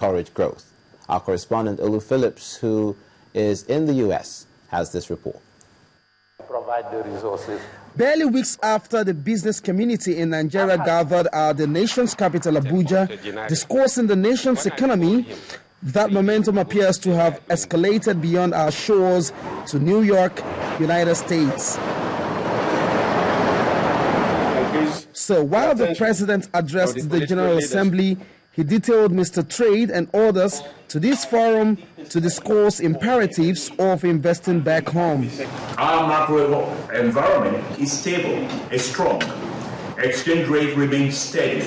encourage growth. Our correspondent Olu Phillips, who is in the U.S., has this report. Provide the resources. Barely weeks after the business community in Nigeria gathered at the nation's capital, Abuja, discussing the nation's economy, that momentum appears to have escalated beyond our shores to New York, United States. So while the president addressed the General Assembly, he detailed Mr. Trade and others to this forum to discuss imperatives of investing back home. Our macro environment is stable, is strong. Exchange rate remains steady.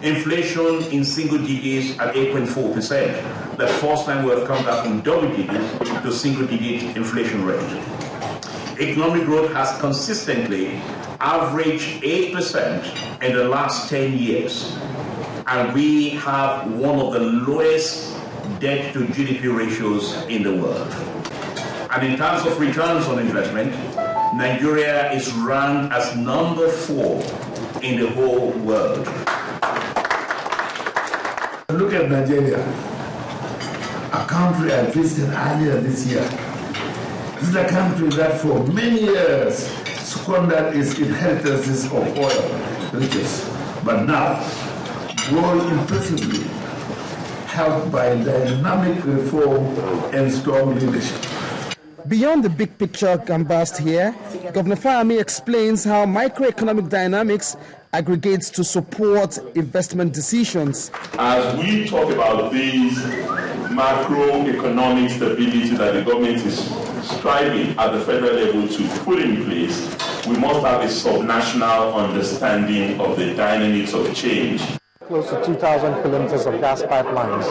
Inflation in single digits at 8.4%. The first time we have come back from double digits to single digit inflation rate. Economic growth has consistently averaged 8% in the last 10 years. And we have one of the lowest debt to GDP ratios in the world. And in terms of returns on investment, Nigeria is ranked as number 4 in the whole world. Look at Nigeria, a country I visited earlier this year. This is a country that for many years squandered its inheritances of oil riches, but now growing impressively, helped by dynamic reform and strong leadership. Beyond the big picture canvassed here, Governor Fayemi explains how microeconomic dynamics aggregates to support investment decisions. As we talk about these macroeconomic stability that the government is striving at the federal level to put in place, we must have a subnational understanding of the dynamics of change. Close to 2,000 kilometers of gas pipelines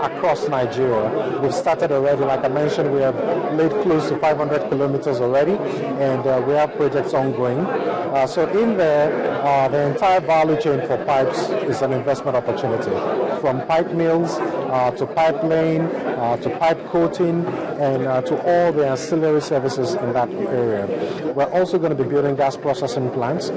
across Nigeria. We've started already, like I mentioned, we have laid close to 500 kilometers already, and we have projects ongoing. So in there, the entire value chain for pipes is an investment opportunity, from pipe mills to pipeline to pipe coating and to all the ancillary services in that area. We're also going to be building gas processing plants,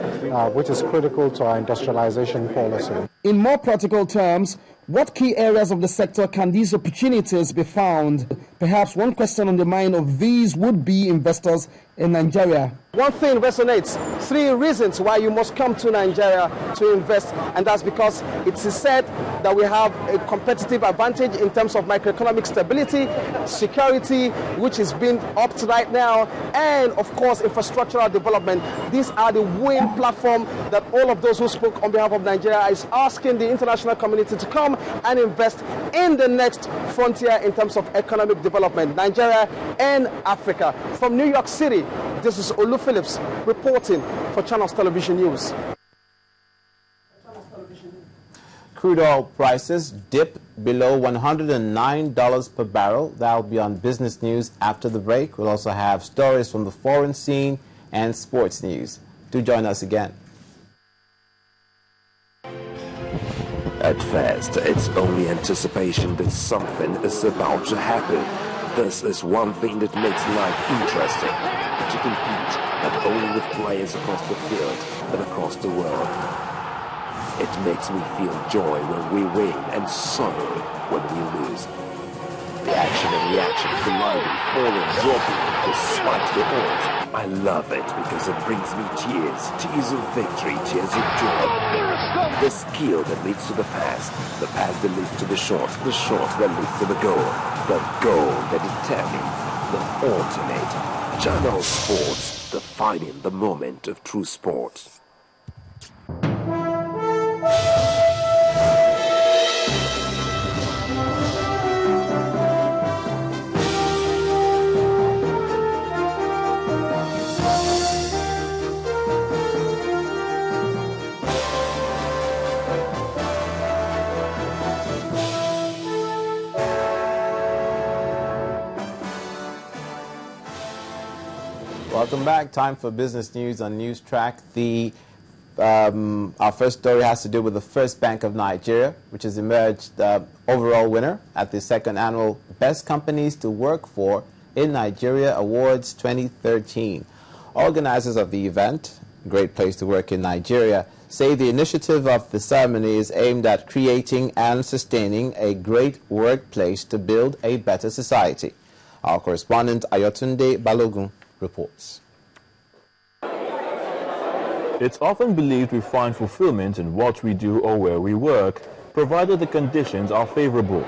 which is critical to our industrialization policy. In more practical terms, what key areas of the sector can these opportunities be found? Perhaps one question on the mind of these would-be investors in Nigeria. One thing resonates: 3 reasons why you must come to Nigeria to invest, and that's because it is said that we have a competitive advantage in terms of macroeconomic stability, security, which is being upped right now, and of course infrastructural development. These are the win platform that all of those who spoke on behalf of Nigeria is asking the international community to come and invest in the next frontier in terms of economic development, Nigeria and Africa. From New York City, this is Olu Phillips reporting for Channels Television News. Crude oil prices dip below $109 per barrel. That'll be on business news after the break. We'll also have stories from the foreign scene and sports news. Do join us again. At first, it's only anticipation that something is about to happen. This is one thing that makes life interesting. To compete not only with players across the field, but across the world. It makes me feel joy when we win and sorrow when we lose. The action and reaction, colliding, falling, dropping, despite the odds. I love it because it brings me tears. Tears of victory, tears of joy. The skill that leads to the pass that leads to the shot that leads to the goal that determines the ultimate. Channel Sports, defining the moment of true sports. Welcome back. Time for business news on News Track. Our first story has to do with the First Bank of Nigeria, which has emerged overall winner at the second annual Best Companies to Work For in Nigeria Awards 2013. Organizers of the event, Great Place to Work in Nigeria, say the initiative of the ceremony is aimed at creating and sustaining a great workplace to build a better society. Our correspondent Ayotunde Balogun reports. It's often believed we find fulfillment in what we do or where we work, provided the conditions are favorable.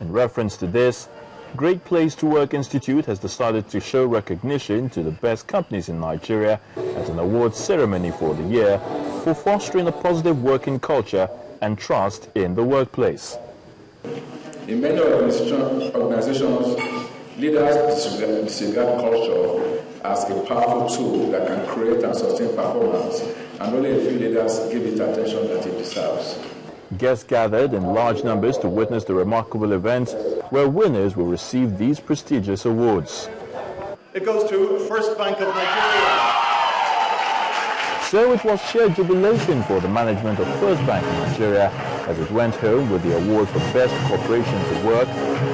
In reference to this, Great Place to Work Institute has decided to show recognition to the best companies in Nigeria at an awards ceremony for the year for fostering a positive working culture and trust in the workplace. In many organizations, leaders disregard culture as a powerful tool that can create and sustain performance, and only a few leaders give it attention that it deserves. Guests gathered in large numbers to witness the remarkable event where winners will receive these prestigious awards. It goes to First Bank of Nigeria. So it was sheer jubilation for the management of First Bank of Nigeria as it went home with the award for Best Corporation to Work,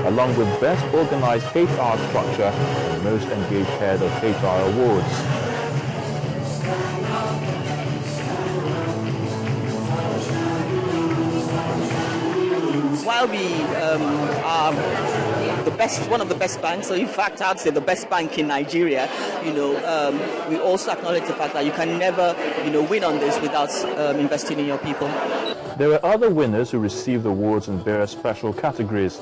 along with Best Organized HR Structure and Most Engaged Head of HR Awards. While we are one of the best banks, so in fact I'd say the best bank in Nigeria, we also acknowledge the fact that you can never, win on this without investing in your people. There were other winners who received awards in various special categories,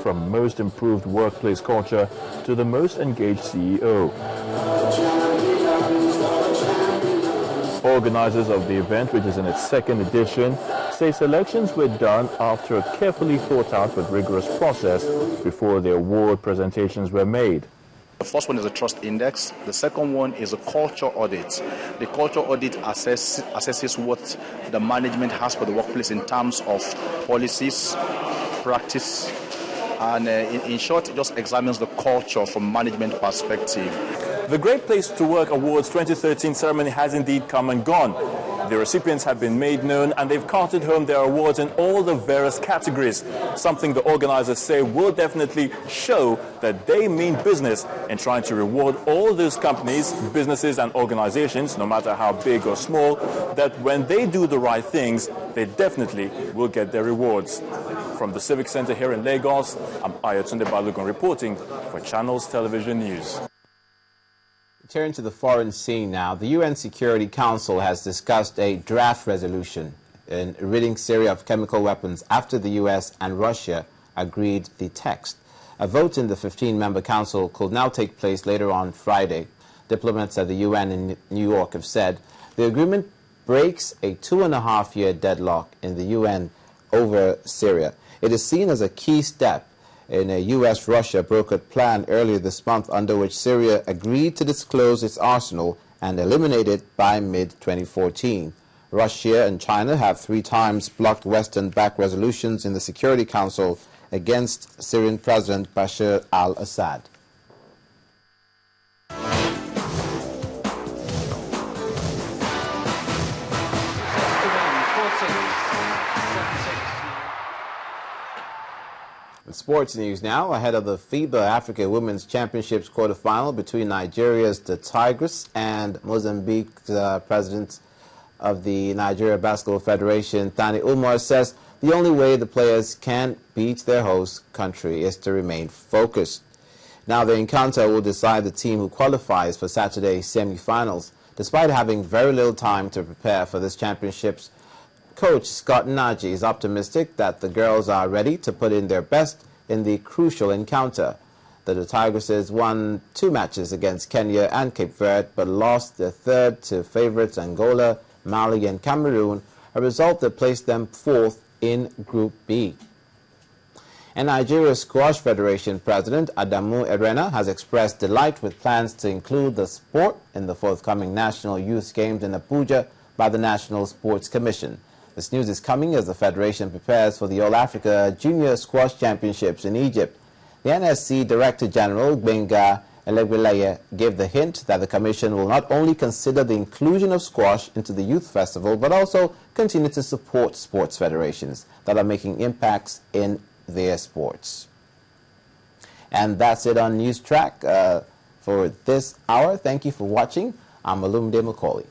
from Most Improved Workplace Culture to the Most Engaged CEO. Organizers of the event, which is in its second edition, say selections were done after a carefully thought out but rigorous process before the award presentations were made. The first one is a trust index. The second one is a culture audit. The culture audit assesses what the management has for the workplace in terms of policies, practice, and in short, it just examines the culture from management perspective. The Great Place to Work Awards 2013 ceremony has indeed come and gone. The recipients have been made known and they've carted home their awards in all the various categories, something the organizers say will definitely show that they mean business in trying to reward all those companies, businesses and organizations, no matter how big or small, that when they do the right things, they definitely will get their rewards. From the Civic Center here in Lagos, I'm Ayotunde Balogun reporting for Channels Television News. Turn to the foreign scene now. The UN Security Council has discussed a draft resolution in ridding Syria of chemical weapons after the US and Russia agreed the text. A vote in the 15-member council could now take place later on Friday. Diplomats at the UN in New York have said the agreement breaks a 2.5-year deadlock in the UN over Syria. It is seen as a key step in a US-Russia brokered plan earlier this month under which Syria agreed to disclose its arsenal and eliminate it by mid-2014. Russia and China have 3 times blocked Western-backed resolutions in the Security Council against Syrian President Bashar al-Assad. Sports news now. Ahead of the FIBA Africa Women's Championships quarterfinal between Nigeria's the Tigers and Mozambique's president of the Nigeria Basketball Federation, Thani Umar, says the only way the players can beat their host country is to remain focused. Now the encounter will decide the team who qualifies for Saturday's semi-finals. Despite having very little time to prepare for this championships, Coach Scott Nagy is optimistic that the girls are ready to put in their best in the crucial encounter. The Tigresses won 2 matches against Kenya and Cape Verde, but lost their third to favourites Angola, Mali and Cameroon, a result that placed them 4th in Group B. And Nigeria's Squash Federation President Adamu Erena has expressed delight with plans to include the sport in the forthcoming National Youth Games in Abuja by the National Sports Commission. This news is coming as the Federation prepares for the All-Africa Junior Squash Championships in Egypt. The NSC Director General, Gbenga Elegbeleye, gave the hint that the Commission will not only consider the inclusion of squash into the Youth Festival, but also continue to support sports federations that are making impacts in their sports. And that's it on News Track for this hour. Thank you for watching. I'm Olumide Macaulay.